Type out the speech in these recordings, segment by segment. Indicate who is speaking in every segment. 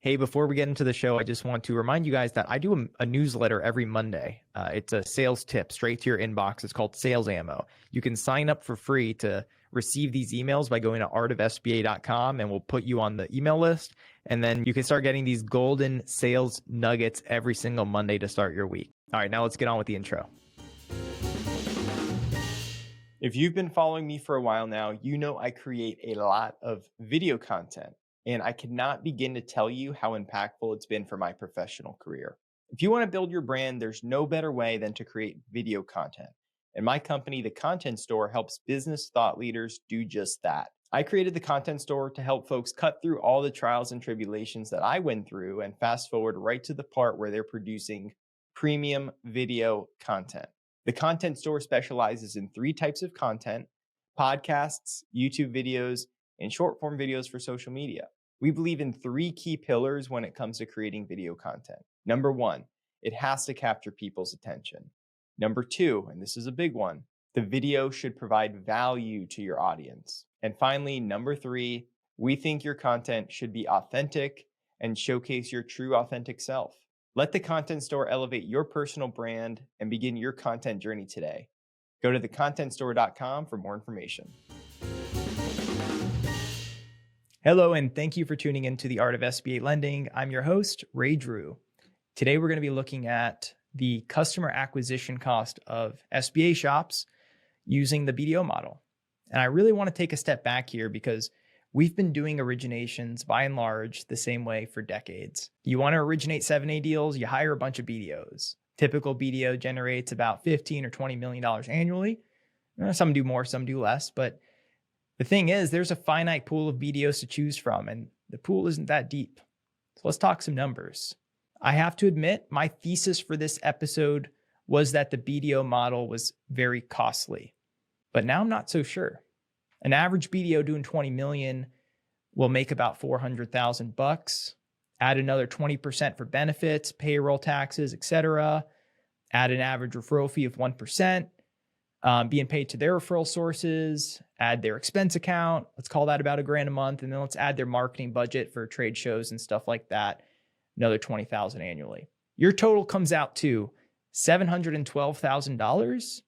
Speaker 1: Hey, before we get into the show, I just want to remind you guys that I do a newsletter every Monday. It's a sales tip straight to your inbox. It's called Sales Ammo. You can sign up for free to receive these emails by going to artofsba.com, and we'll put you on the email list. And then you can start getting these golden sales nuggets every single Monday to start your week. All right, now let's get on with the intro. If you've been following me for a while now, you know I create a lot of video content. And I cannot begin to tell you how impactful it's been for my professional career. If you want to build your brand, there's no better way than to create video content. And my company, The Content Store, helps business thought leaders do just that. I created The Content Store to help folks cut through all the trials and tribulations that I went through and fast forward right to the part where they're producing premium video content. The Content Store specializes in 3 types of content: podcasts, YouTube videos, and short form videos for social media. We believe in 3 key pillars when it comes to creating video content. Number 1, it has to capture people's attention. Number 2, and this is a big one, the video should provide value to your audience. And finally, number 3, we think your content should be authentic and showcase your true authentic self. Let the Content Store elevate your personal brand and begin your content journey today. Go to thecontentstore.com for more information. Hello, and thank you for tuning into the Art of SBA Lending. I'm your host, Ray Drew. Today, we're going to be looking at the customer acquisition cost of SBA shops using the BDO model. And I really want to take a step back here because we've been doing originations by and large the same way for decades. You want to originate 7A deals, you hire a bunch of BDOs. Typical BDO generates about $15 or $20 million annually. Some do more, some do less, but the thing is, there's a finite pool of BDOs to choose from, and the pool isn't that deep. So let's talk some numbers. I have to admit, my thesis for this episode was that the BDO model was very costly, but now I'm not so sure. An average BDO doing 20 million will make about $400,000. Add another 20% for benefits, payroll taxes, etc. Add an average referral fee of 1%. Being paid to their referral sources, add their expense account. Let's call that about $1,000 a month. And then let's add their marketing budget for trade shows and stuff like that. Another $20,000 annually. Your total comes out to $712,000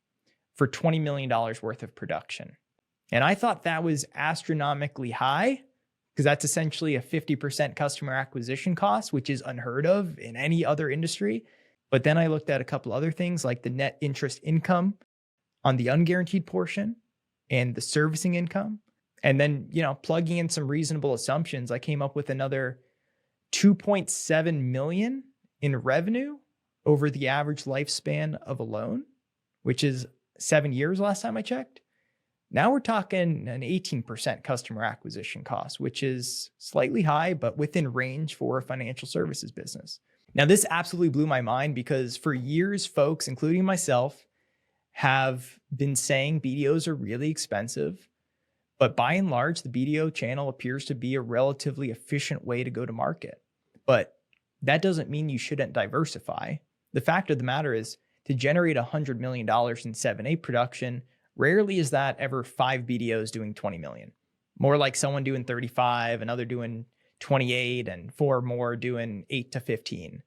Speaker 1: for $20 million worth of production. And I thought that was astronomically high because that's essentially a 50% customer acquisition cost, which is unheard of in any other industry. But then I looked at a couple other things like the net interest income on the unguaranteed portion and the servicing income. And then, plugging in some reasonable assumptions, I came up with another $2.7 million in revenue over the average lifespan of a loan, which is 7 years last time I checked. Now we're talking an 18% customer acquisition cost, which is slightly high, but within range for a financial services business. Now, this absolutely blew my mind because for years, folks, including myself, have been saying BDOs are really expensive, but by and large, the BDO channel appears to be a relatively efficient way to go to market. But that doesn't mean you shouldn't diversify. The fact of the matter is, to generate $100 million in 7A production, rarely is that ever 5 BDOs doing 20 million. More like someone doing 35, another doing 28, and 4 more doing 8 to 15.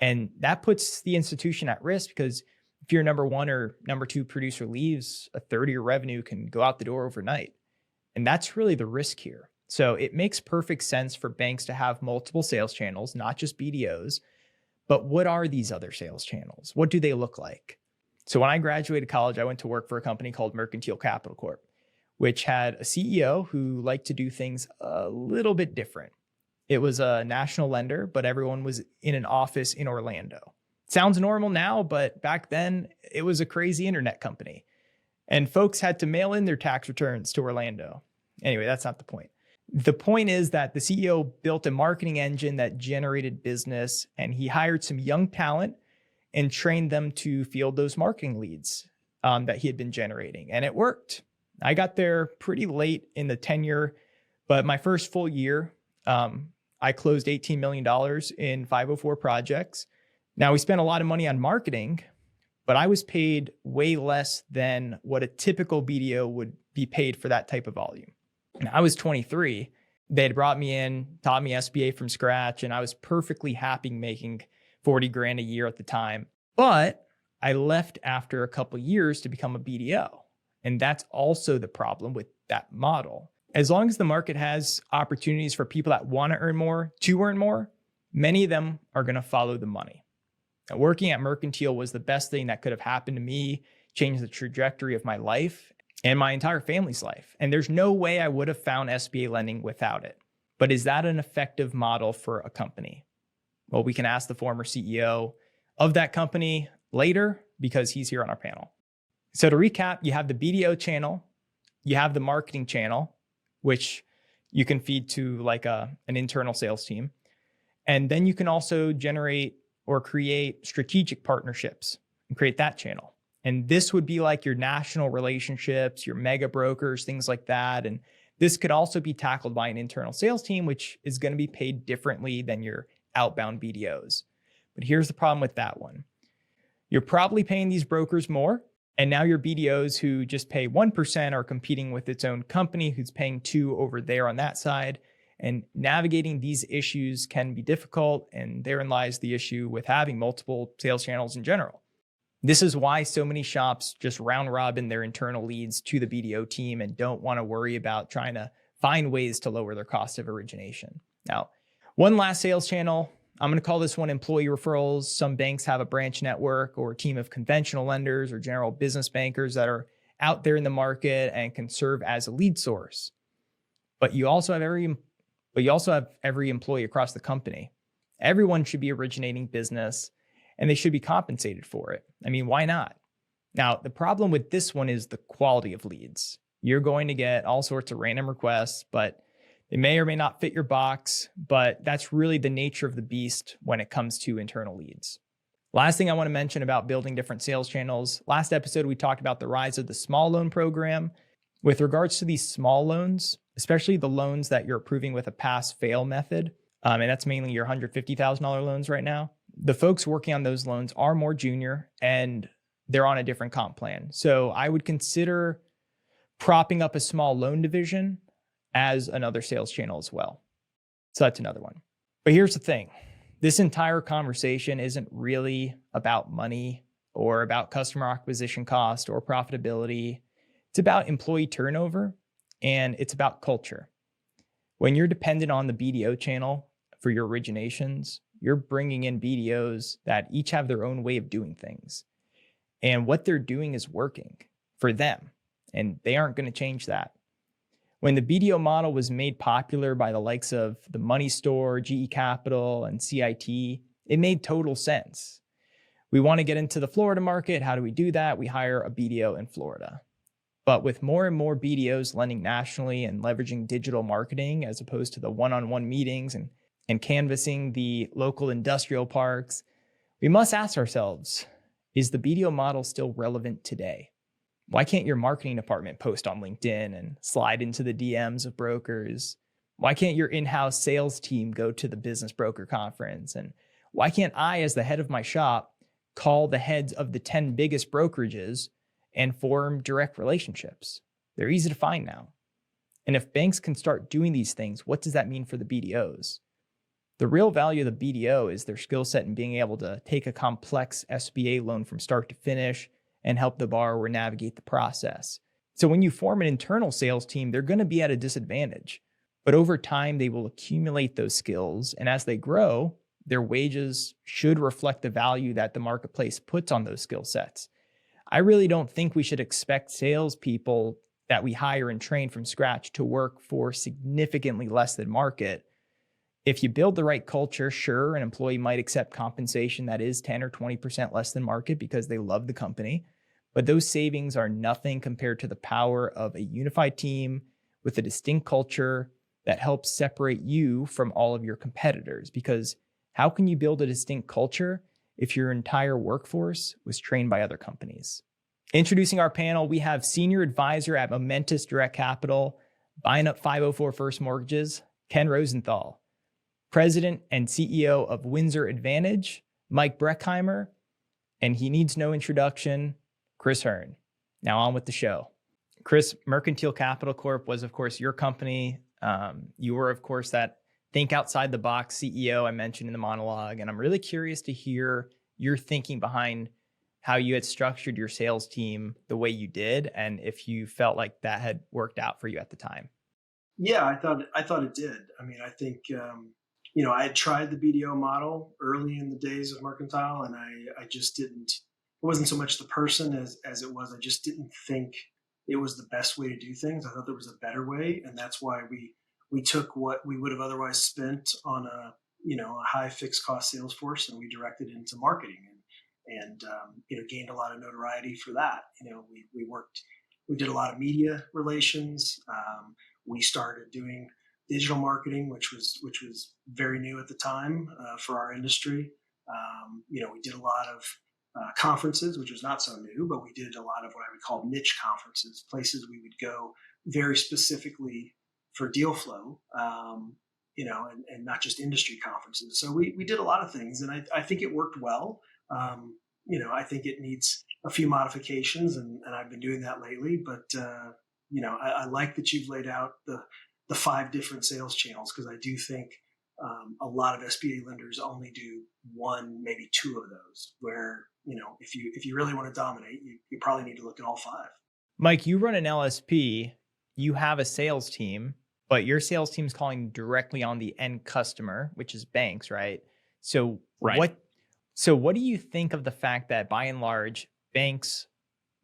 Speaker 1: And that puts the institution at risk because if your number 1 or number 2 producer leaves, a third of your revenue can go out the door overnight. And that's really the risk here. So it makes perfect sense for banks to have multiple sales channels, not just BDOs. But what are these other sales channels? What do they look like? So when I graduated college, I went to work for a company called Mercantile Capital Corp, which had a CEO who liked to do things a little bit different. It was a national lender, but everyone was in an office in Orlando. Sounds normal now, but back then it was a crazy internet company. And folks had to mail in their tax returns to Orlando. Anyway, that's not the point. The point is that the CEO built a marketing engine that generated business, and he hired some young talent and trained them to field those marketing leads that he had been generating. And it worked. I got there pretty late in the tenure, but my first full year, I closed $18 million in 504 projects. Now, we spent a lot of money on marketing, but I was paid way less than what a typical BDO would be paid for that type of volume. And I was 23. They had brought me in, taught me SBA from scratch, and I was perfectly happy making 40 grand a year at the time. But I left after a couple of years to become a BDO. And that's also the problem with that model. As long as the market has opportunities for people that want to earn more, many of them are going to follow the money. Now, working at Mercantile was the best thing that could have happened to me, changed the trajectory of my life and my entire family's life. And there's no way I would have found SBA lending without it. But is that an effective model for a company? Well, we can ask the former CEO of that company later because he's here on our panel. So to recap, you have the BDO channel, you have the marketing channel, which you can feed to like an internal sales team. And then you can also generate or create strategic partnerships and create that channel. And this would be like your national relationships, your mega brokers, things like that. And this could also be tackled by an internal sales team, which is going to be paid differently than your outbound BDOs. But here's the problem with that one. You're probably paying these brokers more. And now your BDOs who just pay 1% are competing with its own company who's paying 2% over there on that side. And navigating these issues can be difficult. And therein lies the issue with having multiple sales channels in general. This is why so many shops just round robin their internal leads to the BDO team and don't want to worry about trying to find ways to lower their cost of origination. Now, one last sales channel, I'm going to call this one employee referrals. Some banks have a branch network or a team of conventional lenders or general business bankers that are out there in the market and can serve as a lead source. But you also have every employee across the company. Everyone should be originating business and they should be compensated for it. I mean, why not? Now, the problem with this one is the quality of leads. You're going to get all sorts of random requests, but they may or may not fit your box, but that's really the nature of the beast when it comes to internal leads. Last thing I want to mention about building different sales channels. Last episode, we talked about the rise of the small loan program. With regards to these small loans, especially the loans that you're approving with a pass-fail method, and that's mainly your $150,000 loans right now, the folks working on those loans are more junior and they're on a different comp plan. So I would consider propping up a small loan division as another sales channel as well. So that's another one. But here's the thing. This entire conversation isn't really about money or about customer acquisition cost or profitability. It's about employee turnover and it's about culture. When you're dependent on the BDO channel for your originations, you're bringing in BDOs that each have their own way of doing things. And what they're doing is working for them. And they aren't going to change that. When the BDO model was made popular by the likes of the Money Store, GE Capital, and CIT, it made total sense. We want to get into the Florida market. How do we do that? We hire a BDO in Florida. But with more and more BDOs lending nationally and leveraging digital marketing as opposed to the one-on-one meetings and canvassing the local industrial parks, we must ask ourselves, is the BDO model still relevant today? Why can't your marketing department post on LinkedIn and slide into the DMs of brokers? Why can't your in-house sales team go to the business broker conference? And why can't I, as the head of my shop, call the heads of the 10 biggest brokerages and form direct relationships? They're easy to find now. And if banks can start doing these things, what does that mean for the BDOs? The real value of the BDO is their skill set in being able to take a complex SBA loan from start to finish and help the borrower navigate the process. So when you form an internal sales team, they're going to be at a disadvantage. But over time, they will accumulate those skills. And as they grow, their wages should reflect the value that the marketplace puts on those skill sets. I really don't think we should expect salespeople that we hire and train from scratch to work for significantly less than market. If you build the right culture, sure, an employee might accept compensation that is 10 or 20% less than market because they love the company. But those savings are nothing compared to the power of a unified team with a distinct culture that helps separate you from all of your competitors. Because how can you build a distinct culture if your entire workforce was trained by other companies? Introducing our panel, we have Senior Advisor at Momentus Direct Capital, buying up 504 First Mortgages, Ken Rosenthal. President and CEO of Windsor Advantage, Mike Breckheimer, and he needs no introduction, Chris Hurn. Now on with the show. Chris, Mercantile Capital Corp was, of course, your company. You were, of course, that think outside the box CEO I mentioned in the monologue. And I'm really curious to hear your thinking behind how you had structured your sales team the way you did, and if you felt like that had worked out for you at the time.
Speaker 2: Yeah, I thought it did. I mean, I think I had tried the BDO model early in the days of Mercantile, and I just didn't. It wasn't so much the person as it was. I just didn't think it was the best way to do things. I thought there was a better way, and that's why we took what we would have otherwise spent on a high fixed cost sales force, and we directed it into marketing, and gained a lot of notoriety for that. We did a lot of media relations. We started doing digital marketing, which was very new at the time for our industry. We did a lot of conferences, which was not so new, but we did a lot of what I would call niche conferences, places we would go very specifically for deal flow, and not just industry conferences. So we did a lot of things, and I think it worked well. I think it needs a few modifications, and I've been doing that lately. But I like that you've laid out the 5 different sales channels, because I do think a lot of SBA lenders only do 1, maybe 2 of those. Where if you really want to dominate, you probably need to look at all 5.
Speaker 1: Mike, you run an LSP, you have a sales team, but your sales team's calling directly on the end customer, which is banks, right? So
Speaker 3: Right.
Speaker 1: what do you think of the fact that by and large, banks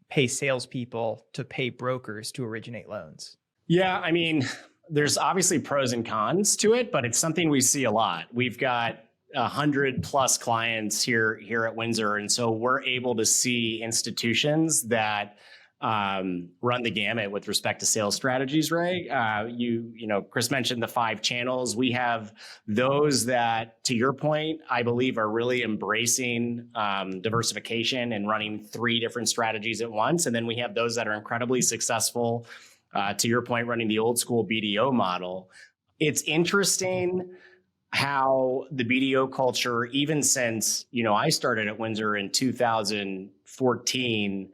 Speaker 1: pay salespeople to pay brokers to originate loans?
Speaker 3: Yeah, I mean, there's obviously pros and cons to it, but it's something we see a lot. We've got 100 plus clients here at Windsor, and so we're able to see institutions that run the gamut with respect to sales strategies, right? Chris mentioned the 5 channels. We have those that, to your point, I believe are really embracing diversification and running 3 different strategies at once. And then we have those that are incredibly successful, to your point, running the old school BDO model. It's interesting how the BDO culture, even since, I started at Windsor in 2014,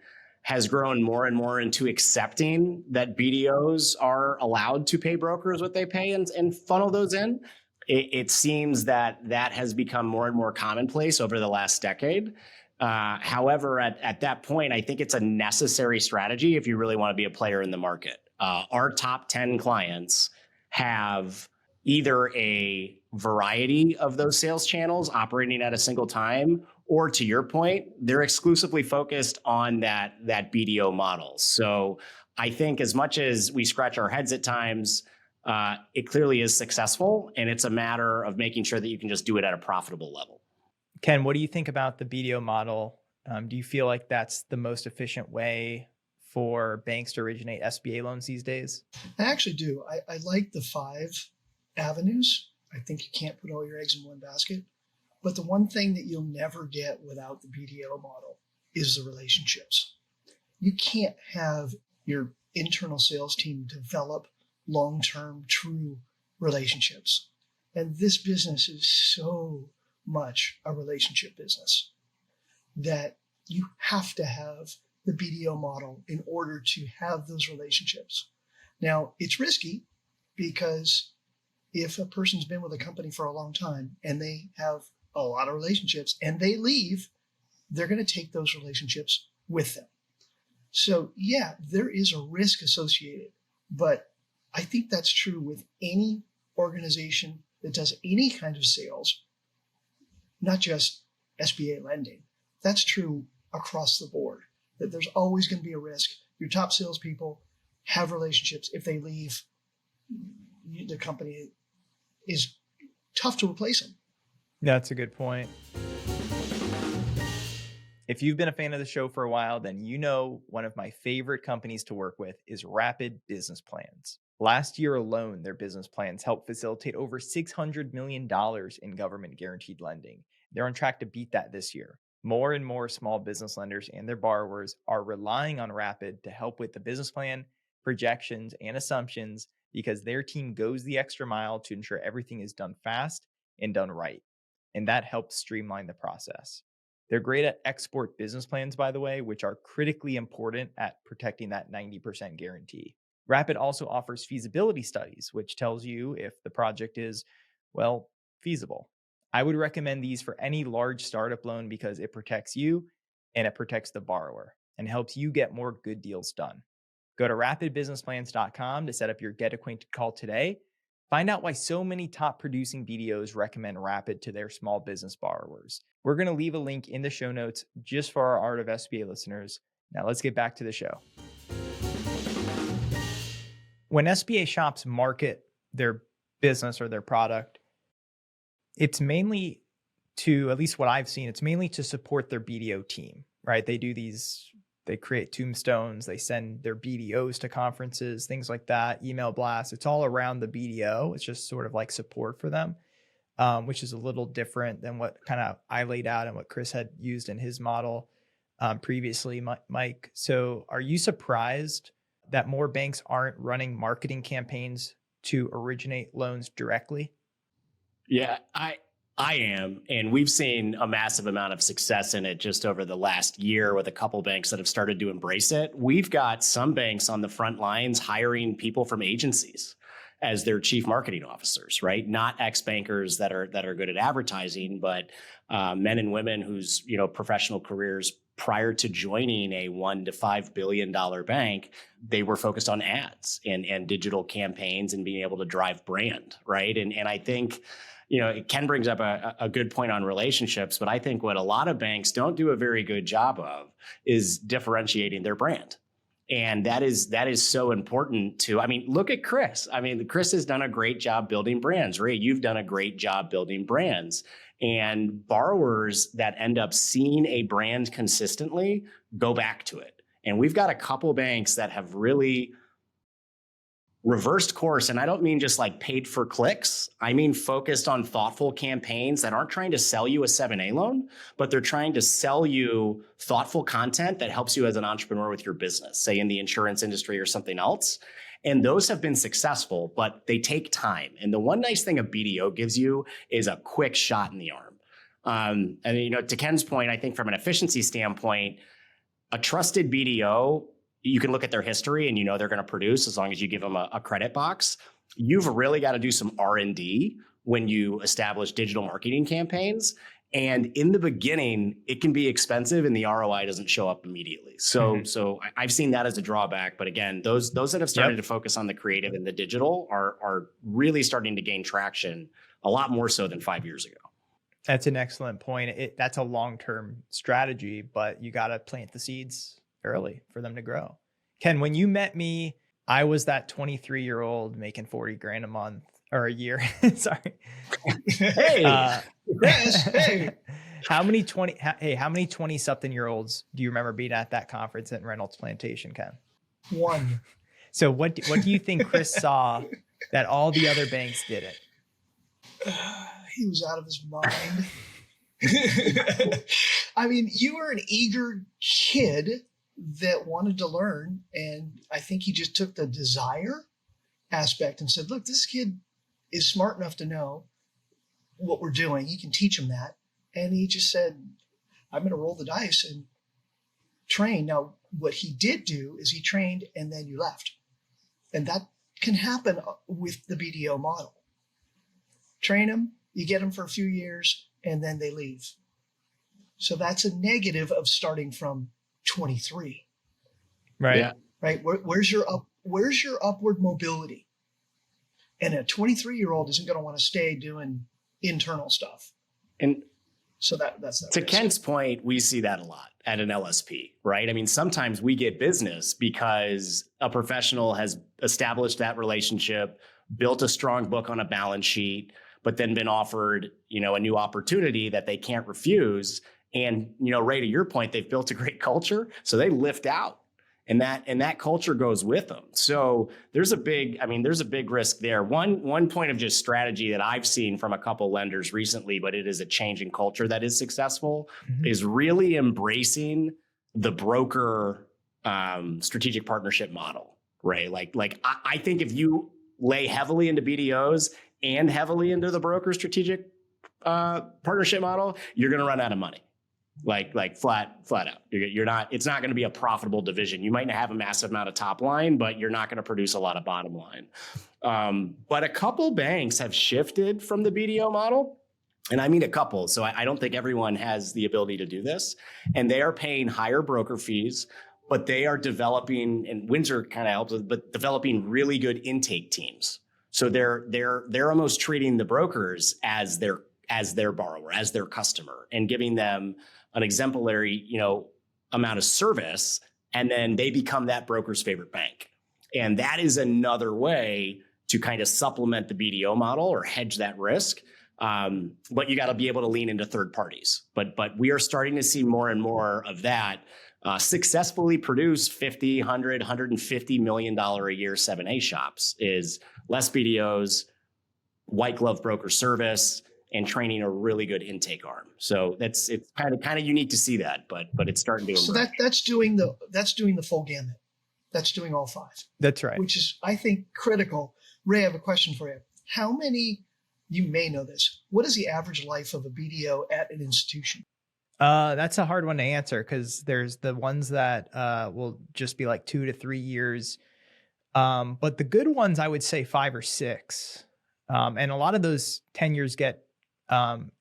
Speaker 3: has grown more and more into accepting that BDOs are allowed to pay brokers what they pay and funnel those in. It seems that has become more and more commonplace over the last decade. However, at that point, I think it's a necessary strategy if you really want to be a player in the market. Our top 10 clients have either a variety of those sales channels operating at a single time, or to your point, they're exclusively focused on that BDO model. So I think as much as we scratch our heads at times, it clearly is successful, and it's a matter of making sure that you can just do it at a profitable level.
Speaker 1: Ken, what do you think about the BDO model? Do you feel like that's the most efficient way for banks to originate SBA loans these days?
Speaker 4: I actually do. I like the 5 avenues. I think you can't put all your eggs in one basket. But the one thing that you'll never get without the BDO model is the relationships. You can't have your internal sales team develop long-term, true relationships. And this business is so much a relationship business that you have to have the BDO model in order to have those relationships. Now, it's risky because if a person's been with a company for a long time and they have a lot of relationships and they leave, they're going to take those relationships with them. So yeah, there is a risk associated, but I think that's true with any organization that does any kind of sales, not just SBA lending. That's true across the board, that there's always going to be a risk. Your top salespeople have relationships. If they leave, the company is tough to replace them.
Speaker 1: That's a good point. If you've been a fan of the show for a while, then you know one of my favorite companies to work with is Rapid Business Plans. Last year alone, their business plans helped facilitate over $600 million in government guaranteed lending. They're on track to beat that this year. More and more small business lenders and their borrowers are relying on Rapid to help with the business plan, projections, and assumptions because their team goes the extra mile to ensure everything is done fast and done right. And that helps streamline the process. They're great at export business plans, by the way, which are critically important at protecting that 90% guarantee. Rapid also offers feasibility studies, which tells you if the project is, well, feasible. I would recommend these for any large startup loan because it protects you and it protects the borrower and helps you get more good deals done. Go to rapidbusinessplans.com to set up your Get Acquainted call today. Find out why so many top producing BDOs recommend Rapid to their small business borrowers. We're going to leave a link in the show notes just for our Art of SBA listeners. Now let's get back to the show. When SBA shops market their business or their product, it's mainly to, at least what I've seen, it's mainly to support their BDO team, right? They create tombstones, they send their BDOs to conferences, things like that, email blasts. It's all around the BDO. It's just sort of like support for them, which is a little different than what kind of I laid out and what Chris had used in his model previously, Mike. So are you surprised that more banks aren't running marketing campaigns to originate loans directly?
Speaker 3: Yeah, I am. And we've seen a massive amount of success in it just over the last year with a couple banks that have started to embrace it. We've got some banks on the front lines hiring people from agencies as their chief marketing officers, right? Not ex-bankers that are good at advertising, but men and women whose professional careers prior to joining a $1 to $5 billion bank, they were focused on ads and digital campaigns and being able to drive brand, right? And I think, Ken brings up a good point on relationships, but I think what a lot of banks don't do a very good job of is differentiating their brand. And that is so important to, look at Chris. Chris has done a great job building brands. Ray, you've done a great job building brands. And borrowers that end up seeing a brand consistently go back to it. And we've got a couple banks that have really reversed course. And I don't mean just like paid for clicks. I mean focused on thoughtful campaigns that aren't trying to sell you a 7A loan, but they're trying to sell you thoughtful content that helps you as an entrepreneur with your business, say in the insurance industry or something else. And those have been successful, but they take time. And the one nice thing a BDO gives you is a quick shot in the arm. To Ken's point, I think from an efficiency standpoint, a trusted BDO, you can look at their history and they're going to produce as long as you give them a credit box. You've really got to do some R&D when you establish digital marketing campaigns. And in the beginning, it can be expensive and the ROI doesn't show up immediately. So I've seen that as a drawback. But again, those that have started to focus on the creative and the digital are really starting to gain traction a lot more so than 5 years ago.
Speaker 1: That's an excellent point. That's a long-term strategy, but you got to plant the seeds early for them to grow. Ken, when you met me, I was that 23-year-old making 40 grand a month or a year. Sorry.
Speaker 3: Hey,
Speaker 4: Hey.
Speaker 1: How many 20-something-year-olds do you remember being at that conference at Reynolds Plantation, Ken?
Speaker 4: One.
Speaker 1: So what do you think Chris saw that all the other banks didn't?
Speaker 4: He was out of his mind. You were an eager kid that wanted to learn. And I think he just took the desire aspect and said, look, this kid is smart enough to know what we're doing. He can teach him that. And he just said, I'm going to roll the dice and train. Now, what he did do is he trained and then you left. And that can happen with the BDO model. Train them, you get them for a few years, and then they leave. So that's a negative of starting from 23.
Speaker 1: Right.
Speaker 3: Yeah.
Speaker 4: Right. Where's your upward mobility? And a 23-year-old isn't going to want to stay doing internal stuff.
Speaker 3: And
Speaker 4: so that's that.
Speaker 3: To Ken's point, we see that a lot at an LSP, right? Sometimes we get business because a professional has established that relationship, built a strong book on a balance sheet, but then been offered, a new opportunity that they can't refuse. And, Ray, to your point, they've built a great culture, so they lift out. And that culture goes with them. So there's a big risk there. One point of just strategy that I've seen from a couple lenders recently, but it is a change in culture that is successful, is really embracing the broker strategic partnership model, right? I think if you lay heavily into BDOs and heavily into the broker strategic partnership model, you're going to run out of money. like flat out. You're not, it's not going to be a profitable division. You might have a massive amount of top line, but you're not going to produce a lot of bottom line. But a couple banks have shifted from the BDO model. And I mean a couple. So I don't think everyone has the ability to do this. And they are paying higher broker fees, but they are developing, and Windsor kind of helps with, but developing really good intake teams. So they're almost treating the brokers as their borrower, as their customer, and giving them an exemplary, amount of service. And then they become that broker's favorite bank. And that is another way to kind of supplement the BDO model or hedge that risk. But you got to be able to lean into third parties. But we are starting to see more and more of that successfully produce $50, $100, $150 million a year 7A shops, is less BDOs, white glove broker service, and training a really good intake arm. So it's kind of unique to see that, but it's starting to.
Speaker 4: So that's doing the full gamut. That's doing all five.
Speaker 1: That's right.
Speaker 4: Which is, I think, critical. Ray, I have a question for you. How many? You may know this. What is the average life of a BDO at an institution?
Speaker 1: That's a hard one to answer, because there's the ones that will just be like 2 to 3 years. But the good ones, I would say 5 or 6. And a lot of those tenures get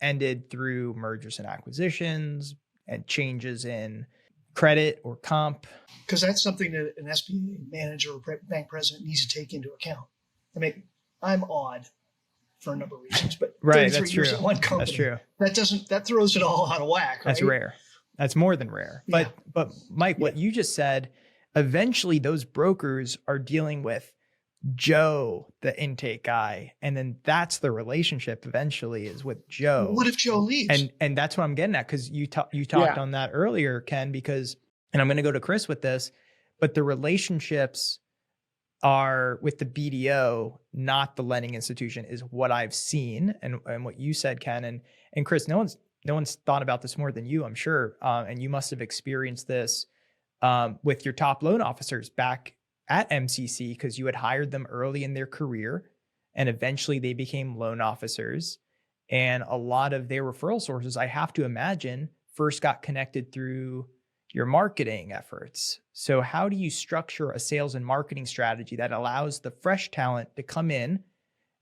Speaker 1: ended through mergers and acquisitions and changes in credit or comp.
Speaker 4: Because that's something that an SBA manager or bank president needs to take into account. I mean, I'm odd for a number of reasons, but
Speaker 1: right,
Speaker 4: 33
Speaker 1: that's
Speaker 4: years
Speaker 1: true.
Speaker 4: at one company,
Speaker 1: that's true.
Speaker 4: That throws it all out of whack. Right?
Speaker 1: That's rare. That's more than rare.
Speaker 4: Yeah.
Speaker 1: But Mike, what you just said, eventually those brokers are dealing with Joe, the intake guy, and then that's the relationship eventually is with Joe.
Speaker 4: What if Joe leaves?
Speaker 1: And that's what I'm getting at, because you talked on that earlier, Ken, because, and I'm going to go to Chris with this, but the relationships are with the BDO, not the lending institution, is what I've seen, and what you said, Ken, and Chris. No one's thought about this more than you, I'm sure, and you must have experienced this with your top loan officers back at MCC, because you had hired them early in their career, and eventually they became loan officers, and a lot of their referral sources, I have to imagine, first got connected through your marketing efforts. So how do you structure a sales and marketing strategy that allows the fresh talent to come in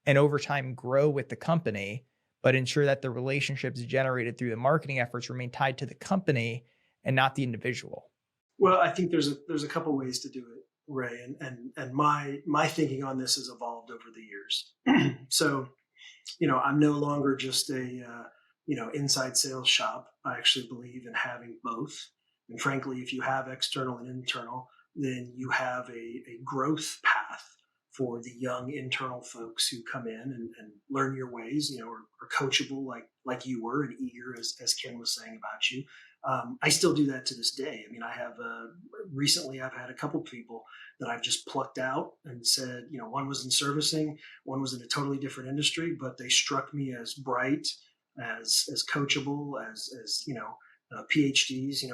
Speaker 1: and over time grow with the company, but ensure that the relationships generated through the marketing efforts remain tied to the company and not the individual?
Speaker 2: Well, I think there's a couple ways to do it, Ray, and my thinking on this has evolved over the years. So, I'm no longer just a inside sales shop. I actually believe in having both. And frankly, if you have external and internal, then you have a growth path for the young internal folks who come in and learn your ways, are coachable like you were, and eager, as Ken was saying about you. I still do that to this day. I mean, I have recently I've had a couple people that I've just plucked out and said, one was in servicing, one was in a totally different industry, but they struck me as bright, as coachable, as PhDs,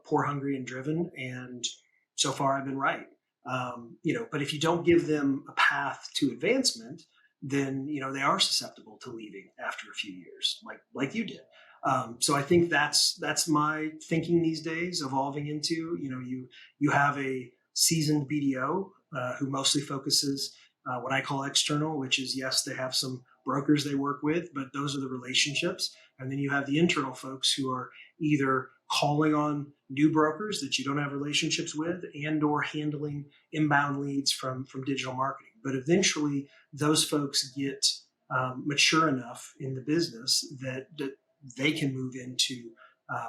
Speaker 2: poor, hungry, and driven. And so far I've been right. But if you don't give them a path to advancement, then, they are susceptible to leaving after a few years, like you did. So I think that's my thinking these days, evolving into, you have a seasoned BDO who mostly focuses what I call external, which is, yes, they have some brokers they work with, but those are the relationships. And then you have the internal folks who are either calling on new brokers that you don't have relationships with, and or handling inbound leads from digital marketing. But eventually those folks get mature enough in the business that they can move into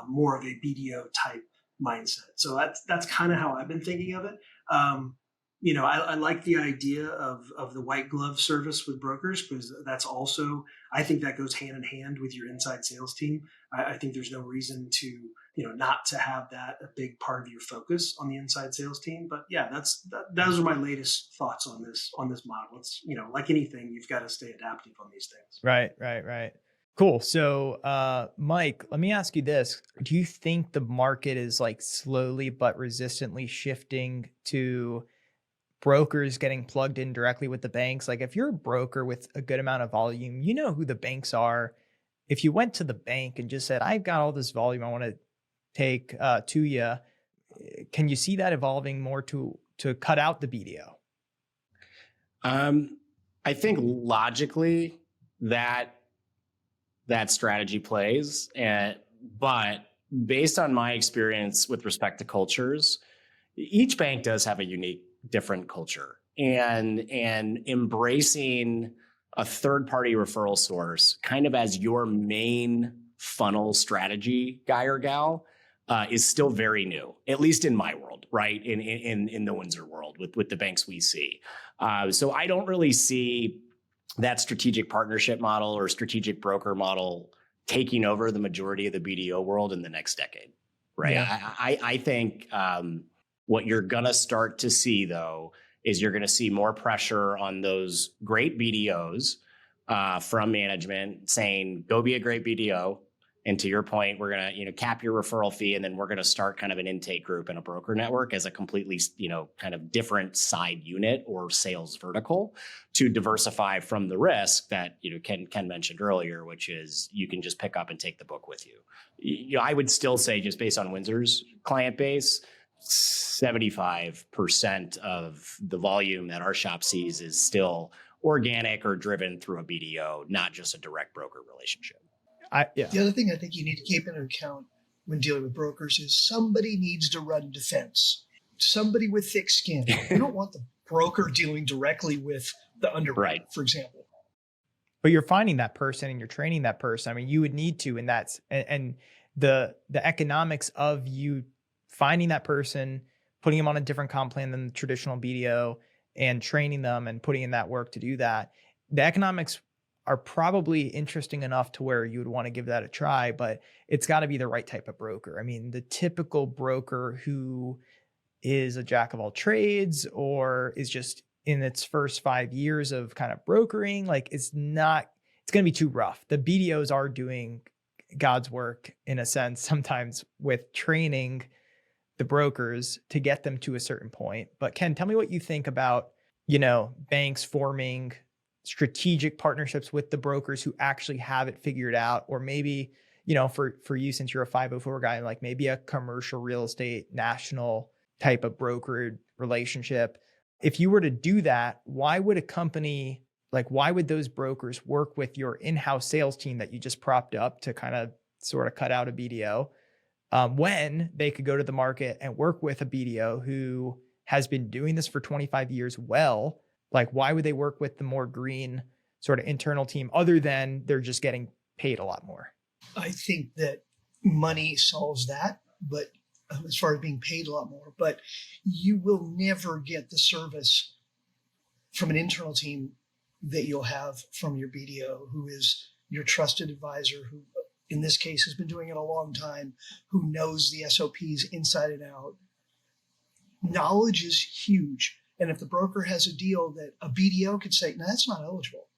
Speaker 2: more of a BDO type mindset. So that's kind of how I've been thinking of it. I like the idea of the white glove service with brokers, because that's also, I think that goes hand in hand with your inside sales team. I think there's no reason to, not to have that a big part of your focus on the inside sales team. But yeah, those are my latest thoughts on this model. It's, like anything, you've got to stay adaptive on these things.
Speaker 1: Right. Cool. So, Mike, let me ask you this. Do you think the market is like slowly but resistantly shifting to brokers getting plugged in directly with the banks? Like, if you're a broker with a good amount of volume, you know who the banks are. If you went to the bank and just said, I've got all this volume, I want to take to you. Can you see that evolving more to cut out the BDO?
Speaker 3: I think logically that strategy plays, but based on my experience with respect to cultures, each bank does have a unique, different culture, and embracing a third-party referral source kind of as your main funnel strategy, guy or gal, is still very new, at least in my world, right? In the Windsor world with the banks we see. So I don't really see that strategic partnership model or strategic broker model taking over the majority of the BDO world in the next decade, right?
Speaker 1: Yeah.
Speaker 3: I think what you're gonna start to see though is you're gonna see more pressure on those great BDOs from management saying, go be a great BDO. And to your point, we're going to, cap your referral fee, and then we're going to start kind of an intake group and a broker network as a completely, kind of different side unit or sales vertical to diversify from the risk that, Ken mentioned earlier, which is you can just pick up and take the book with you. I would still say, just based on Windsor's client base, 75% of the volume that our shop sees is still organic or driven through a BDO, not just a direct broker relationship.
Speaker 4: The other thing I think you need to keep into account when dealing with brokers is somebody needs to run defense. Somebody with thick skin. You don't want the broker dealing directly with the underwriter, right, for example.
Speaker 1: But you're finding that person and you're training that person. I mean, you would need to, and the economics of you finding that person, putting them on a different comp plan than the traditional BDO, and training them and putting in that work to do that. The economics are probably interesting enough to where you would want to give that a try, but it's got to be the right type of broker. I mean, the typical broker who is a jack of all trades or is just in its first 5 years of kind of brokering, it's going to be too rough. The BDOs are doing God's work in a sense, sometimes with training the brokers to get them to a certain point. But Ken, tell me what you think about, banks forming strategic partnerships with the brokers who actually have it figured out, or maybe, for you, since you're a 504 guy, like maybe a commercial real estate national type of brokered relationship. If you were to do that, why would those brokers work with your in-house sales team that you just propped up to kind of sort of cut out a BDO, when they could go to the market and work with a BDO who has been doing this for 25 years well? Why would they work with the more green sort of internal team other than they're just getting paid a lot more?
Speaker 4: I think that money solves that, but as far as being paid a lot more, but you will never get the service from an internal team that you'll have from your BDO, who is your trusted advisor, who in this case has been doing it a long time, who knows the SOPs inside and out. Knowledge is huge. And if the broker has a deal that a BDO could say, no, that's not eligible,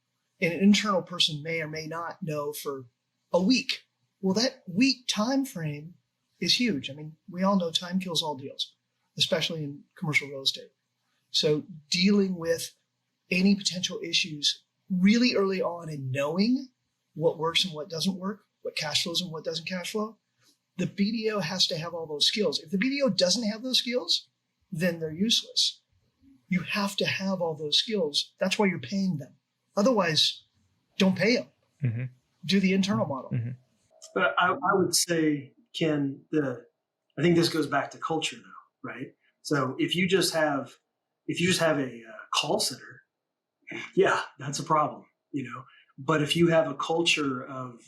Speaker 4: and an internal person may or may not know for a week, well, that week time frame is huge. I mean, we all know time kills all deals, especially in commercial real estate. So dealing with any potential issues really early on and knowing what works and what doesn't work, what cash flows and what doesn't cash flow, the BDO has to have all those skills. If the BDO doesn't have those skills, then they're useless. You have to have all those skills. That's why you're paying them. Otherwise, don't pay them. Mm-hmm. Do the internal model.
Speaker 2: Mm-hmm. But I would say, Ken, I think this goes back to culture, though, right? So if you just have a call center, yeah, that's a problem, But if you have a culture of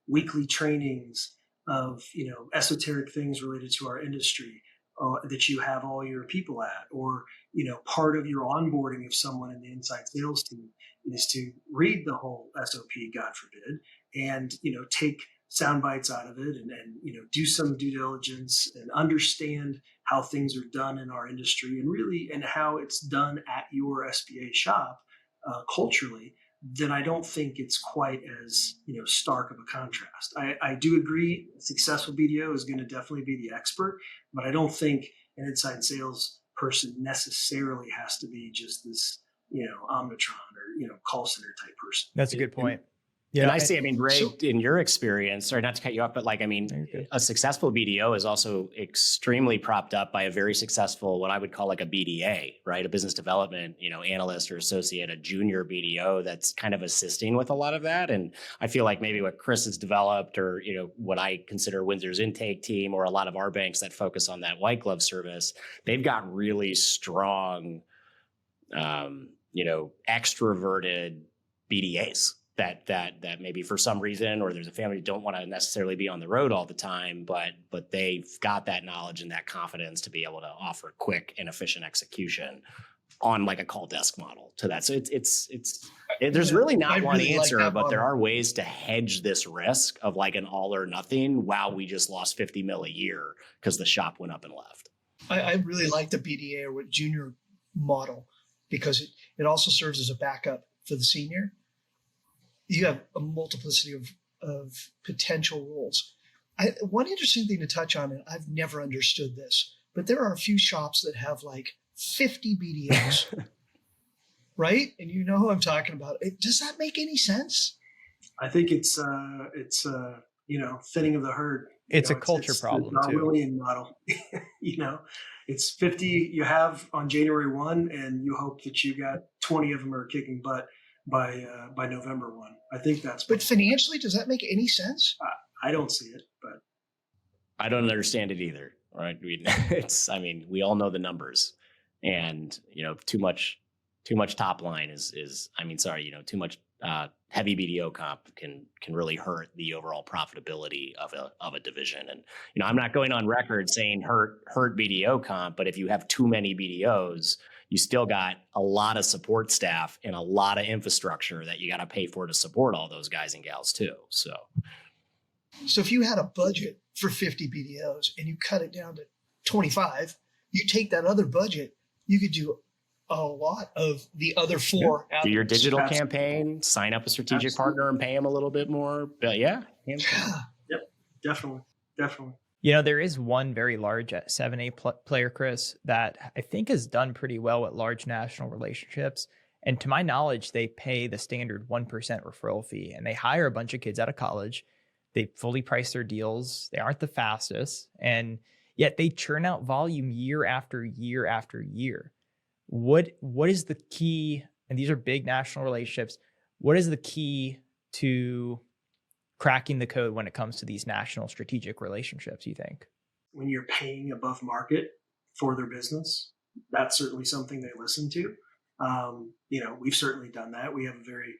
Speaker 2: weekly trainings of esoteric things related to our industry, that you have all your people at, or part of your onboarding of someone in the inside sales team is to read the whole SOP, God forbid, and take sound bites out of it, and do some due diligence and understand how things are done in our industry, and how it's done at your SBA shop culturally. Then I don't think it's quite as stark of a contrast. I do agree a successful BDO is going to definitely be the expert, but I don't think an inside sales person necessarily has to be just this Omnitron or call center type person.
Speaker 1: That's a good point. Yeah,
Speaker 3: and I see, I mean, Ray,
Speaker 4: So-
Speaker 3: in your experience, sorry not to cut you off, but like, I mean, a successful BDO is also extremely propped up by a very successful, what I would call like a BDA, right? A business development, analyst or associate, a junior BDO that's kind of assisting with a lot of that. And I feel like maybe what Chris has developed, or, what I consider Windsor's intake team, or a lot of our banks that focus on that white glove service, they've got really strong, extroverted BDAs that maybe for some reason, or there's a family who don't want to necessarily be on the road all the time, but they've got that knowledge and that confidence to be able to offer quick and efficient execution on like a call desk model to that. So there's really not one
Speaker 4: really
Speaker 3: answer,
Speaker 4: like
Speaker 3: but there
Speaker 4: model.
Speaker 3: are ways to hedge this risk of like an all or nothing. Wow, we just lost 50 mil a year because the shop went up and left.
Speaker 4: I really like the BDA or what junior model, because it also serves as a backup for the senior. You have a multiplicity of potential roles. One interesting thing to touch on, and I've never understood this, but there are a few shops that have like 50 BDOs, right? And you know who I'm talking about. Does that make any sense?
Speaker 2: I think it's thinning of the herd.
Speaker 1: It's a culture problem
Speaker 2: the
Speaker 1: too.
Speaker 2: Darwinian model. It's 50 you have on January 1, and you hope that you got 20 of them are kicking butt by November 1. I think that's.
Speaker 4: But financially, does that make any sense?
Speaker 2: I don't see it, but
Speaker 3: I don't understand it either. Right? We all know the numbers, and too much top line is too much heavy BDO comp can really hurt the overall profitability of a division. And I'm not going on record saying hurt BDO comp, but if you have too many BDOs, you still got a lot of support staff and a lot of infrastructure that you got to pay for to support all those guys and gals too. So
Speaker 4: if you had a budget for 50 BDOs and you cut it down to 25, you take that other budget, you could do a lot of the other four.
Speaker 3: Do your digital
Speaker 2: Absolutely.
Speaker 3: campaign, sign up a strategic
Speaker 2: Absolutely.
Speaker 3: partner and pay them a little bit more. But yeah.
Speaker 4: Yeah.
Speaker 2: Yep, definitely.
Speaker 1: There is one very large 7A player, Chris, that I think has done pretty well at large national relationships. And to my knowledge, they pay the standard 1% referral fee, and they hire a bunch of kids out of college. They fully price their deals. They aren't the fastest, and yet they churn out volume year after year after year. What is the key? And these are big national relationships. What is the key to cracking the code when it comes to these national strategic relationships, you think?
Speaker 2: When you're paying above market for their business, that's certainly something they listen to. We've certainly done that. We have a very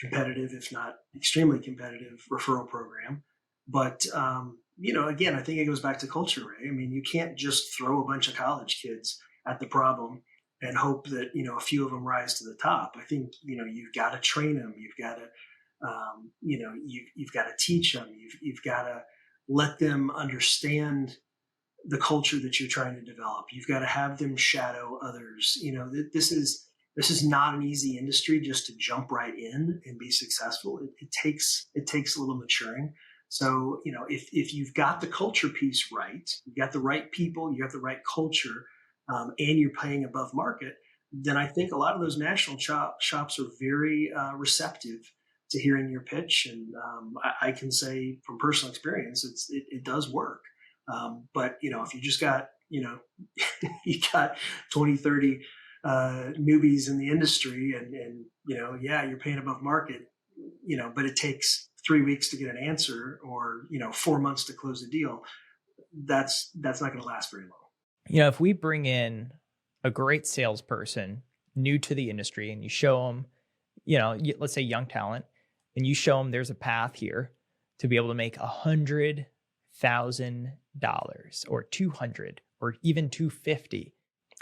Speaker 2: competitive, if not extremely competitive, referral program. But, again, I think it goes back to culture, Ray. I mean, you can't just throw a bunch of college kids at the problem and hope that, a few of them rise to the top. I think, you've got to train them. You've got to, you've got to teach them. You've got to let them understand the culture that you're trying to develop. You've got to have them shadow others. This is not an easy industry just to jump right in and be successful. It takes a little maturing. So, if you've got the culture piece right, you've got the right people, you have the right culture, and you're paying above market, then I think a lot of those national shops are very receptive to hearing your pitch. And I can say from personal experience, it does work. But, if you just got, you got 20, 30 newbies in the industry and you're paying above market, but it takes 3 weeks to get an answer or, 4 months to close a deal. That's not going to last very long.
Speaker 1: If we bring in a great salesperson new to the industry and you show them, let's say young talent, and you show them there's a path here to be able to make $100,000 or 200 or even 250,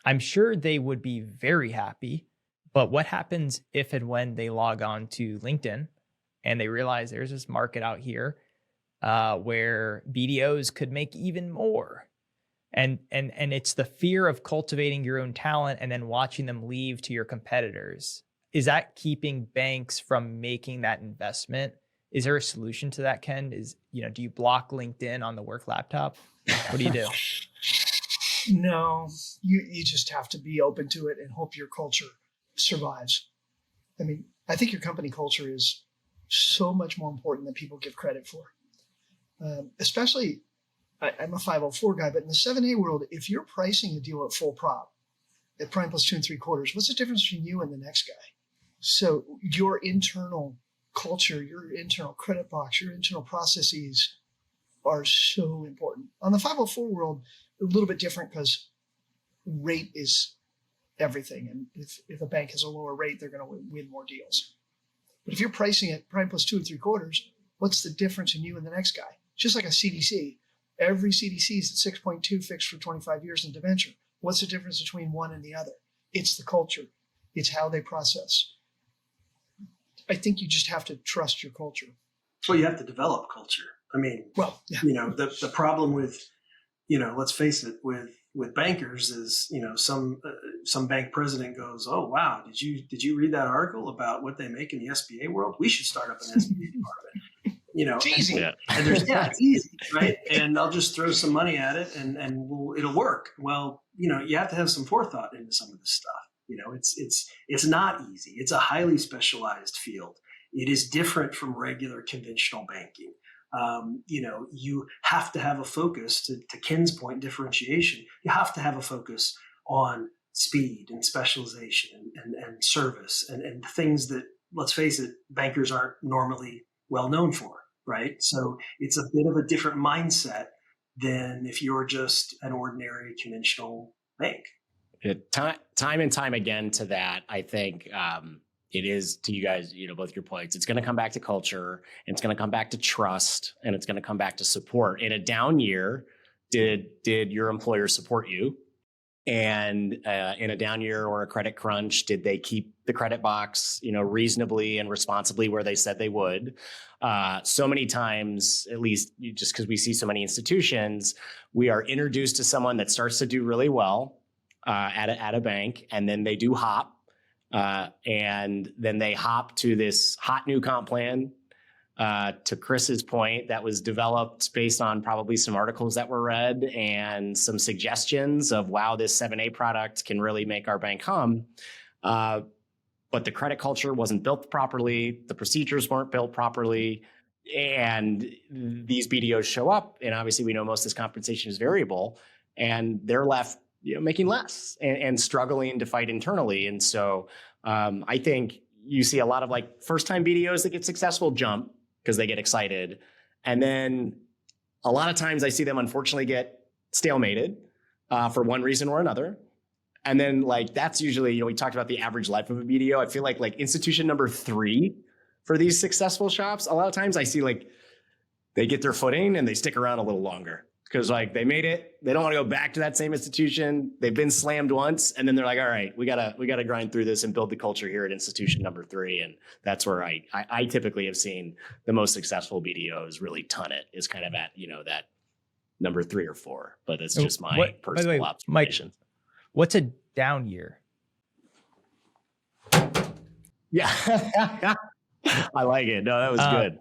Speaker 1: I'm sure they would be very happy. But what happens if and when they log on to LinkedIn and they realize there's this market out here where BDOs could make even more? And it's the fear of cultivating your own talent and then watching them leave to your competitors. Is that keeping banks from making that investment? Is there a solution to that, Ken? Do you block LinkedIn on the work laptop? What do you do?
Speaker 4: No, you just have to be open to it and hope your culture survives. I mean, I think your company culture is so much more important than people give credit for. Especially, I'm a 504 guy, but in the 7A world, if you're pricing a deal at full prop, at prime plus 2 3/4, what's the difference between you and the next guy? So your internal culture, your internal credit box, your internal processes are so important. On the 504 world, a little bit different because rate is everything. And if a bank has a lower rate, they're going to win more deals. But if you're pricing at prime plus 2 3/4, what's the difference in you and the next guy? Just like a CDC. Every CDC is at 6.2 fixed for 25 years in debenture. What's the difference between one and the other? It's the culture. It's how they process. I think you just have to trust your culture.
Speaker 2: Well, you have to develop culture. I mean,
Speaker 4: well, yeah.
Speaker 2: The problem with, let's face it, with bankers is, some bank president goes, "Oh, wow, did you read that article about what they make in the SBA world? We should start up an SBA department."
Speaker 4: It's easy.
Speaker 2: And it's easy, right? And I'll just throw some money at it and it'll work. Well, you have to have some forethought into some of this stuff. It's not easy. It's a highly specialized field. It is different from regular conventional banking. You have to have a focus to Ken's point, differentiation. You have to have a focus on speed and specialization and service and things that, let's face it, bankers aren't normally well known for, right? So it's a bit of a different mindset than if you're just an ordinary conventional bank.
Speaker 3: Time and time again to that, I think it is, to you guys, both your points, it's going to come back to culture, and it's going to come back to trust, and it's going to come back to support. In a down year, did your employer support you? And in a down year or a credit crunch, did they keep the credit box, reasonably and responsibly where they said they would? So many times, at least just because we see so many institutions, we are introduced to someone that starts to do really well at a bank, and then they do hop, and then they hop to this hot new comp plan. To Chris's point, that was developed based on probably some articles that were read and some suggestions of, wow, this 7A product can really make our bank hum. But the credit culture wasn't built properly. The procedures weren't built properly. And these BDOs show up. And obviously, we know most of this compensation is variable. And they're left making less and struggling to fight internally. And so I think you see a lot of first-time BDOs that get successful jump because they get excited. And then a lot of times I see them unfortunately get stalemated for one reason or another. And then that's usually, we talked about the average life of a BDO. I feel like institution number 3 for these successful shops, a lot of times I see they get their footing and they stick around a little longer because they made it. They don't want to go back to that same institution. They've been slammed once, and then they're like, all right, we gotta grind through this and build the culture here at institution number 3. And that's where I typically have seen the most successful BDOs really ton it, is kind of at that number 3 or 4. But it's just my personal observation.
Speaker 1: Mike, what's a down year?
Speaker 3: Yeah. I like it. No, that was good.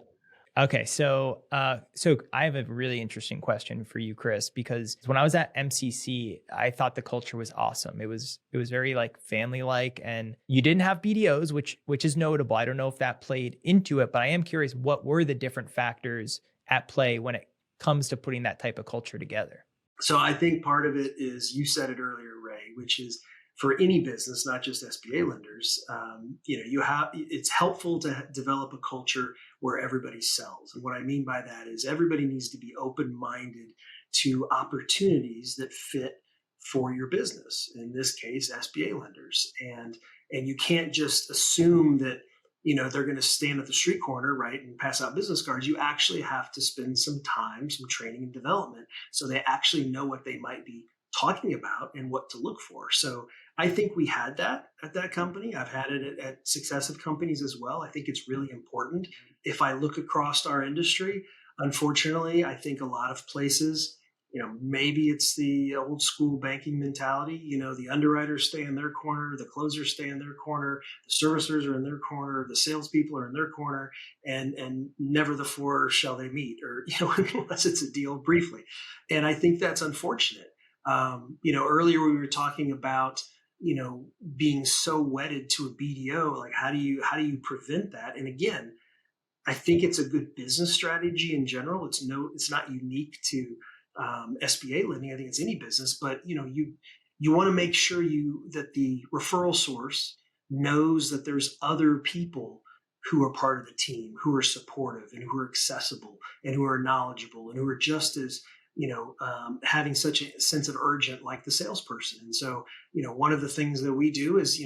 Speaker 1: Okay, so I have a really interesting question for you, Chris, because when I was at MCC, I thought the culture was awesome. It was very family-like, and you didn't have BDOs, which is notable. I don't know if that played into it, but I am curious, what were the different factors at play when it comes to putting that type of culture together?
Speaker 2: So I think part of it is, you said it earlier, Ray, which is, for any business, not just SBA lenders, it's helpful to develop a culture where everybody sells. And what I mean by that is everybody needs to be open-minded to opportunities that fit for your business. In this case, SBA lenders. And you can't just assume that, they're going to stand at the street corner, right, and pass out business cards. You actually have to spend some time, some training and development, so they actually know what they might be talking about and what to look for. So I think we had that at that company. I've had it at successive companies as well. I think it's really important. If I look across our industry, unfortunately, I think a lot of places, maybe it's the old school banking mentality. The underwriters stay in their corner, the closers stay in their corner, the servicers are in their corner, the salespeople are in their corner, and never the four shall they meet, or unless it's a deal briefly. And I think that's unfortunate. Earlier we were talking about, being so wedded to a BDO, how do you prevent that? And again, I think it's a good business strategy in general. It's not unique to SBA lending. I think it's any business, but you want to make sure that the referral source knows that there's other people who are part of the team, who are supportive and who are accessible and who are knowledgeable and who are just as having such a sense of urgent like the salesperson. And so, one of the things that we do is,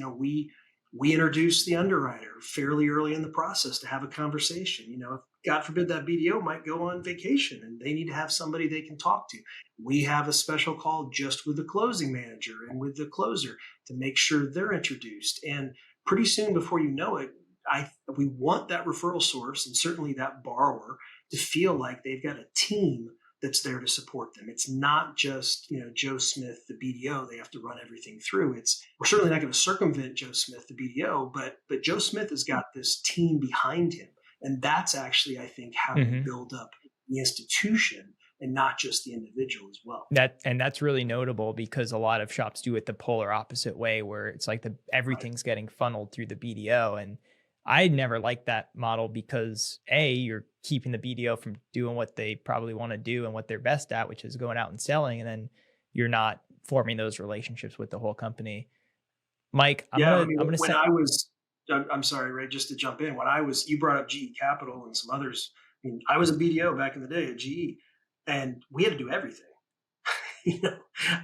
Speaker 2: we introduce the underwriter fairly early in the process to have a conversation. God forbid that BDO might go on vacation and they need to have somebody they can talk to. We have a special call just with the closing manager and with the closer to make sure they're introduced. And pretty soon, before you know it, we want that referral source and certainly that borrower to feel like they've got a team that's there to support them. It's not just, Joe Smith, the BDO, they have to run everything through. We're certainly not going to circumvent Joe Smith, the BDO, but Joe Smith has got this team behind him. And that's actually, I think, how we build up the institution and not just the individual as well.
Speaker 1: That's really notable because a lot of shops do it the polar opposite way, where it's like everything's getting funneled through the BDO. And I never liked that model because you're keeping the BDO from doing what they probably want to do and what they're best at, which is going out and selling. And then you're not forming those relationships with the whole company. Mike,
Speaker 2: I'm sorry, Ray, just to jump in. You brought up GE Capital and some others. I was a BDO back in the day at GE, and we had to do everything.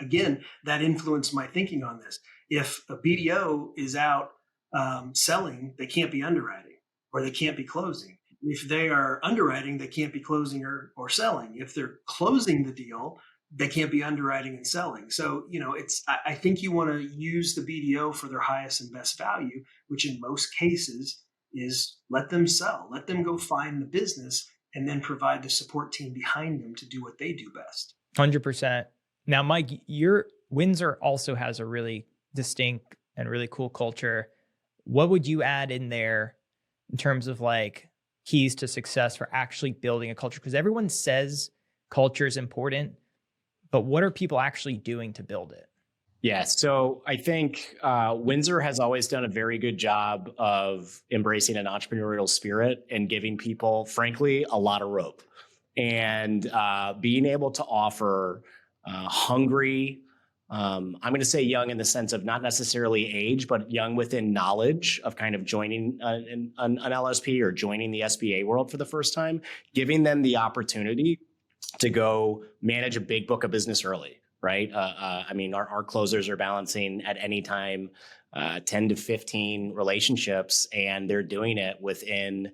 Speaker 2: Again, that influenced my thinking on this. If a BDO is out selling, they can't be underwriting or they can't be closing. If they are underwriting, they can't be closing or selling. If they're closing the deal, they can't be underwriting and selling. So, I think you want to use the BDO for their highest and best value, which in most cases is let them sell, let them go find the business and then provide the support team behind them to do what they do best.
Speaker 1: 100%. Now, Mike, your Windsor also has a really distinct and really cool culture. What would you add in there in terms of keys to success for actually building a culture? Because everyone says culture is important, but what are people actually doing to build it?
Speaker 3: Yeah, so I think Windsor has always done a very good job of embracing an entrepreneurial spirit and giving people, frankly, a lot of rope and being able to offer hungry, I'm going to say young in the sense of not necessarily age, but young within knowledge of kind of joining an LSP or joining the SBA world for the first time, giving them the opportunity to go manage a big book of business early, right? Our closers are balancing at any time 10 to 15 relationships, and they're doing it within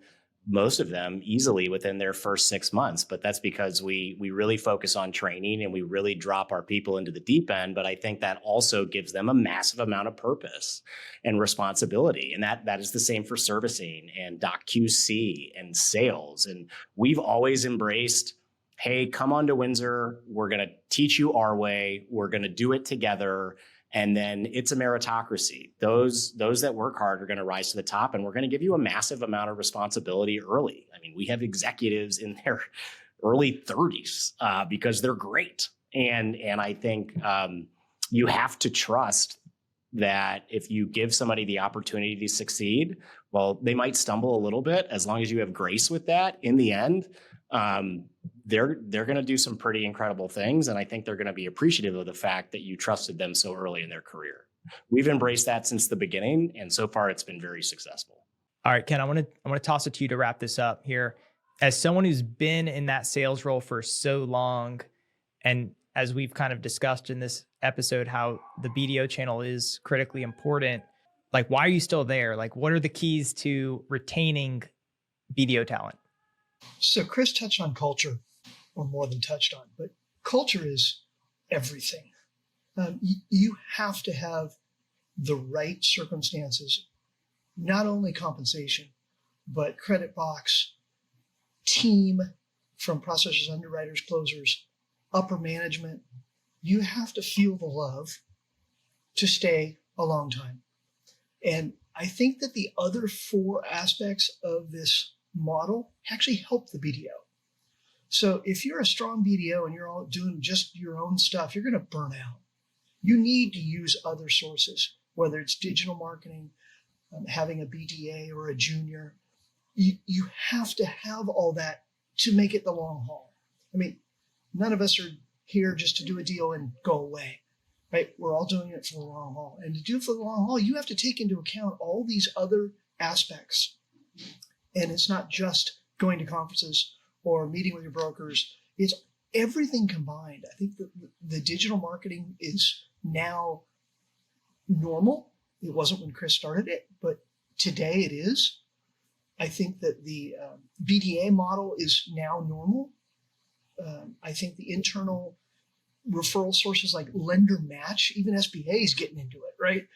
Speaker 3: most of them easily within their first 6 months. But that's because we really focus on training and we really drop our people into the deep end. But I think that also gives them a massive amount of purpose and responsibility. And that is the same for servicing and doc QC and sales. And we've always embraced, hey, come on to Windsor. We're going to teach you our way. We're going to do it together. And then it's a meritocracy. Those that work hard are going to rise to the top, and we're going to give you a massive amount of responsibility early. We have executives in their early 30s because they're great. And I think you have to trust that if you give somebody the opportunity to succeed, well, they might stumble a little bit. As long as you have grace with that, in the end, they're going to do some pretty incredible things. And I think they're going to be appreciative of the fact that you trusted them so early in their career. We've embraced that since the beginning. And so far it's been very successful.
Speaker 1: All right, Ken, I want to toss it to you to wrap this up here. As someone who's been in that sales role for so long, and as we've kind of discussed in this episode, how the BDO channel is critically important, why are you still there? What are the keys to retaining BDO talent?
Speaker 4: So Chris touched on culture, or more than touched on, but culture is everything. You have to have the right circumstances, not only compensation, but credit box, team from processors, underwriters, closers, upper management. You have to feel the love to stay a long time. And I think that the other 4 aspects of this model actually help the BDO. So if you're a strong BDO and you're all doing just your own stuff, you're going to burn out. You need to use other sources, whether it's digital marketing, having a BDA or a junior, you have to have all that to make it the long haul. I mean, none of us are here just to do a deal and go away, right? We're all doing it for the long haul. And to do it for the long haul, you have to take into account all these other aspects. And it's not just going to conferences or meeting with your brokers. It's everything combined. I think the digital marketing is now normal. It wasn't when Chris started it, but today it is. I think that the BDA model is now normal. I think the internal referral sources like lender match, even SBA is getting into it, right?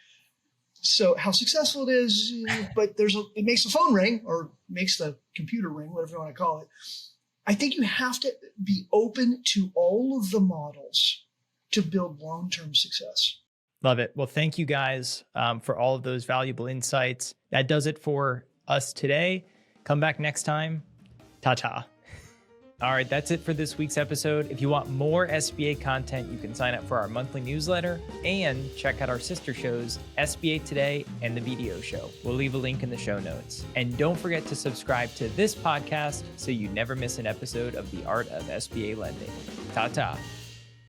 Speaker 4: So how successful it is, but it makes the phone ring or makes the computer ring, whatever you want to call it. I think you have to be open to all of the models to build long-term success.
Speaker 1: Love it. Well, thank you guys for all of those valuable insights. That does it for us today. Come back next time. Ta-ta. All right, that's it for this week's episode. If you want more SBA content, you can sign up for our monthly newsletter and check out our sister shows, SBA Today and The BDO Show. We'll leave a link in the show notes. And don't forget to subscribe to this podcast so you never miss an episode of the Art of SBA Lending. Ta-ta.